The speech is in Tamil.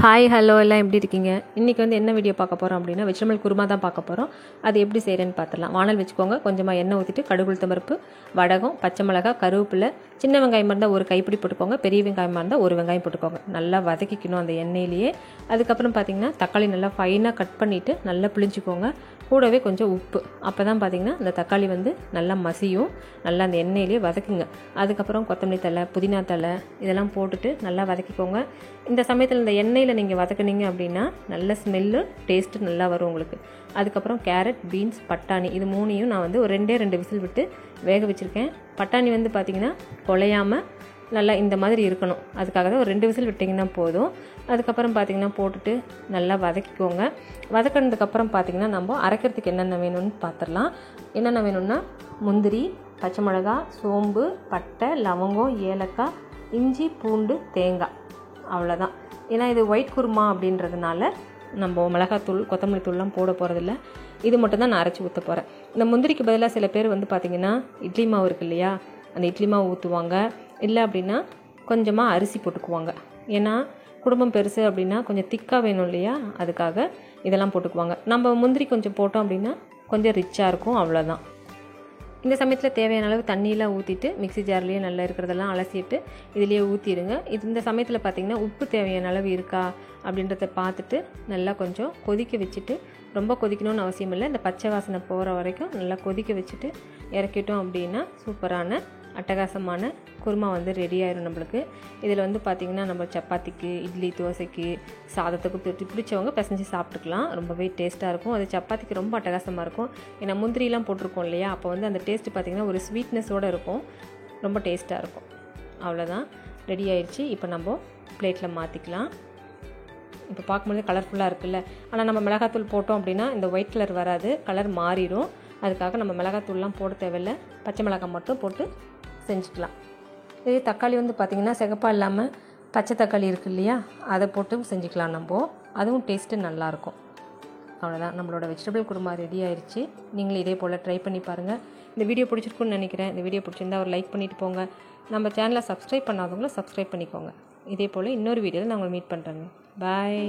ஹாய் ஹலோ எல்லாம் எப்படி இருக்கீங்க? இன்றைக்கி என்ன வீடியோ பார்க்க போகிறோம் அப்படின்னா வெஜிடபிள் குருமா தான் பார்க்க போகிறோம். அது எப்படி செய்கிறேன்னு பார்த்துடலாம். வானல் வச்சுக்கோங்க. கொஞ்சமாக எண்ணெய் ஊற்றிட்டு கடுகு உளுத்தம் பருப்பு, வடகம், பச்சை மிளகாய், கருவேப்பிலை, சின்ன வெங்காயமாக இருந்தால் ஒரு கைப்பிடி போட்டுக்கோங்க, பெரிய வெங்காயமாக இருந்தால் ஒரு வெங்காயம் போட்டுக்கோங்க. நல்லா வதக்கிக்கணும் அந்த எண்ணெயிலேயே. அதுக்கப்புறம் பார்த்திங்கன்னா தக்காளி நல்லா ஃபைனாக கட் பண்ணிவிட்டு நல்லா பிழிஞ்சிக்கோங்க. கூடவே கொஞ்சம் உப்பு. அப்போ தான் பார்த்திங்கன்னா அந்த தக்காளி நல்லா மசியும். நல்லா அந்த எண்ணெயிலேயே வதக்குங்க. அதுக்கப்புறம் கொத்தமல்லி தழை, புதினா தழை இதெல்லாம் போட்டுட்டு நல்லா வதக்கிக்கோங்க. இந்த சமயத்தில் இந்த எண்ணெயில் நீங்கள் வதக்குனீங்க அப்படின்னா நல்ல ஸ்மெல்லு, டேஸ்ட்டு நல்லா வரும் உங்களுக்கு. அதுக்கப்புறம் கேரட், பீன்ஸ், பட்டாணி இது மூணையும் நான் ஒரு 2 விசில் விட்டு வேக வச்சுருக்கேன். பட்டாணி பார்த்திங்கன்னா குழையாமல் நல்லா இந்த மாதிரி இருக்கணும். அதுக்காக தான் ஒரு 2 விசில் விட்டிங்கன்னா போதும். அதுக்கப்புறம் பார்த்திங்கன்னா போட்டுட்டு நல்லா வதக்கிக்கோங்க. வதக்கினதுக்கப்புறம் பார்த்திங்கன்னா நம்ம அரைக்கிறதுக்கு என்னென்ன வேணும்னு பார்த்துடலாம். என்னென்ன வேணும்னா முந்திரி, பச்சை மிளகா, சோம்பு, பட்டை, லவங்கம், ஏலக்காய், இஞ்சி, பூண்டு, தேங்காய், அவ்வளோதான். ஏன்னா இது ஒயிட் குருமா அப்படின்றதுனால நம்ம மிளகாத்தூள், கொத்தமல்லி தூள்லாம் போட போகிறதில்ல. இது மட்டும் தான் நான் அரைச்சி ஊற்ற போகிறேன். இந்த முந்திரிக்கு பதிலாக சில பேர் பார்த்திங்கன்னா இட்லி மாவு இருக்கு இல்லையா, அந்த இட்லி மாவு ஊற்றுவாங்க. இல்லை அப்படின்னா கொஞ்சமாக அரிசி போட்டுக்குவாங்க. ஏன்னா குடும்பம் பெருசு அப்படின்னா கொஞ்சம் திக்காக வேணும் இல்லையா, அதுக்காக இதெல்லாம் போட்டுக்குவாங்க. நம்ம முந்திரி கொஞ்சம் போட்டோம் அப்படின்னா கொஞ்சம் ரிச்சாக இருக்கும், அவ்வளோதான். இந்த சமயத்தில் தேவையான அளவு தண்ணியெலாம் ஊற்றிட்டு மிக்ஸி ஜார்லேயே நல்லா இருக்கிறதெல்லாம் அலசிட்டு இதிலேயே ஊற்றிடுங்க. இந்த சமயத்தில் பார்த்திங்கன்னா உப்பு தேவையான அளவு இருக்கா அப்படின்றத பார்த்துட்டு நல்லா கொஞ்சம் கொதிக்க வச்சுட்டு, ரொம்ப கொதிக்கணும்னு அவசியம் இல்லை, இந்த பச்சை வாசனை போகிற வரைக்கும் நல்லா கொதிக்க வச்சுட்டு இறக்கிட்டோம் அப்படின்னா சூப்பரான அட்டகாசமான குருமா ரெடி ஆயிரும் நம்மளுக்கு. இதில் பார்த்திங்கன்னா நம்ம சப்பாத்திக்கு, இட்லி, தோசைக்கு, சாதத்துக்கு தொட்டு பிடிச்சவங்க பிசைஞ்சு சாப்பிட்டுக்கலாம். ரொம்பவே டேஸ்ட்டாக இருக்கும். அது சப்பாத்திக்கு ரொம்ப அட்டகாசமாக இருக்கும். ஏன்னா முந்திரிலாம் போட்டிருக்கோம் இல்லையா, அப்போ அந்த டேஸ்ட்டு பார்த்திங்கன்னா ஒரு ஸ்வீட்னஸோடு இருக்கும். ரொம்ப டேஸ்ட்டாக இருக்கும். அவ்வளோதான், ரெடி ஆயிடுச்சு. இப்போ நம்ம பிளேட்டில் மாற்றிக்கலாம். இப்போ பார்க்கும்போது கலர்ஃபுல்லாக இருக்குல்ல. ஆனால் நம்ம மிளகாத்தூள் போட்டோம் அப்படின்னா இந்த ஒயிட் கலர் வராது, கலர் மாறிடும். அதுக்காக நம்ம மிளகாத்தூள்லாம் போட தேவையில்லை, பச்சை மிளகாய் மட்டும் போட்டு செஞ்சுக்கலாம். இதே தக்காளி பார்த்திங்கன்னா சிகப்பாக இல்லாமல் பச்சை தக்காளி இருக்குது இல்லையா, அதை போட்டு செஞ்சுக்கலாம் நம்ம. அதுவும் டேஸ்ட்டு நல்லாயிருக்கும். அவ்வளோதான், நம்மளோட வெஜிடபிள் குருமா ரெடி ஆயிடுச்சு. நீங்களும் இதே போல் ட்ரை பண்ணி பாருங்கள். இந்த வீடியோ பிடிச்சிருக்குன்னு நினைக்கிறேன். இந்த வீடியோ பிடிச்சிருந்தா ஒரு லைக் பண்ணிவிட்டு போங்க. நம்ம சேனலை சப்ஸ்கிரைப் பண்ணாதவங்களும் சப்ஸ்கிரைப் பண்ணிக்கோங்க. இதே போல் இன்னொரு வீடியோவில் நான் உங்களை மீட் பண்ணுறேங்க. பாய்.